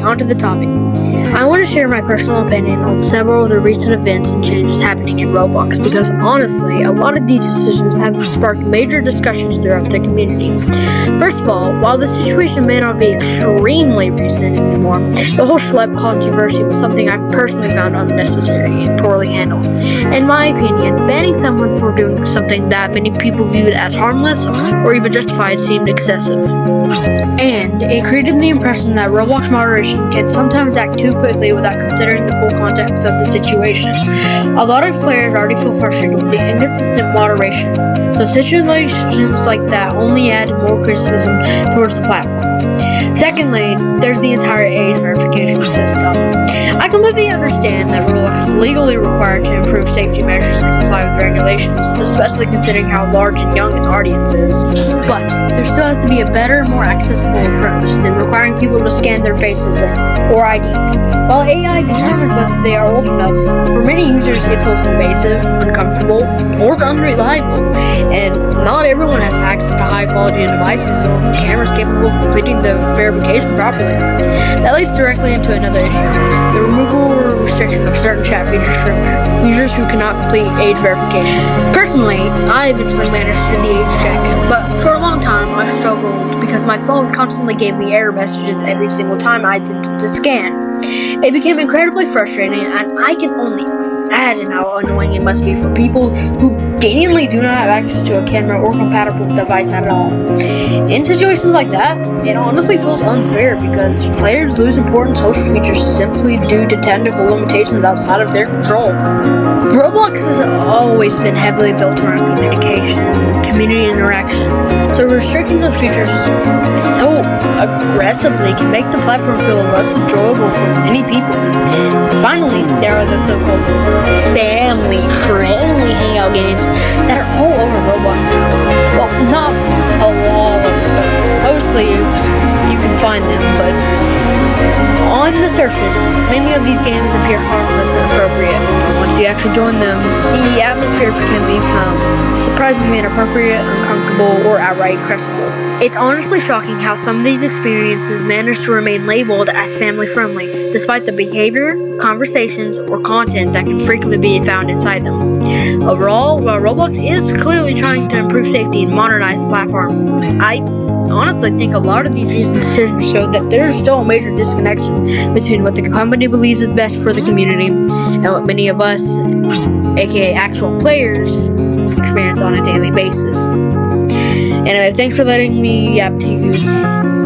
onto the topic. I want to share my personal opinion on several of the recent events and changes happening in Roblox because honestly, a lot of these decisions have sparked major discussions throughout the community. First of all, while the situation may not be extremely recent anymore, the whole schlep controversy was something I personally found unnecessary and poorly handled. In my opinion, banning someone for doing something that many people viewed as harmless or even justified seemed excessive. And it created the impression that Roblox moderation can sometimes act too quickly without considering the full context of the situation. A lot of players already feel frustrated with the inconsistent moderation, so situations like that only add more criticism towards the platform. Secondly, there's the entire age verification system. I completely understand that Roblox is legally required to improve safety measures and comply with regulations, especially considering how large and young its audience is. But there still has to be a better, more accessible approach than requiring people to scan their faces or IDs. While AI determines whether they are old enough, for many users it feels invasive, uncomfortable, or unreliable, and not everyone has access to high-quality devices or cameras capable of completing the verification properly. That leads directly into another issue: the removal or restriction of certain chat features for users who cannot complete age verification. Personally, I eventually managed to do the age check, but for a long time I struggled because my phone constantly gave me error messages every single time I attempted to scan. It became incredibly frustrating, and I can only imagine how annoying it must be for people who genuinely do not have access to a camera or compatible device at all. In situations like that, it honestly feels unfair because players lose important social features simply due to technical limitations outside of their control. Roblox has always been heavily built around communication and community interaction, so restricting those features so aggressively can make the platform feel less enjoyable for many people. Finally, there are the so-called family-friendly hangout games that are all over Roblox now. Well, not a lot, but mostly you can find them, but on the surface, many of these games appear harmless and appropriate. Once you actually join them, the atmosphere can become surprisingly inappropriate, uncomfortable, or outright questionable. It's honestly shocking how some of these experiences manage to remain labeled as family-friendly, despite the behavior, conversations, or content that can frequently be found inside them. Overall, while Roblox is clearly trying to improve safety and modernize the platform, I honestly think a lot of these recent decisions show that there's still a major disconnection between what the company believes is best for the community and what many of us, aka actual players, experience on a daily basis. Anyway, thanks for letting me yap to you.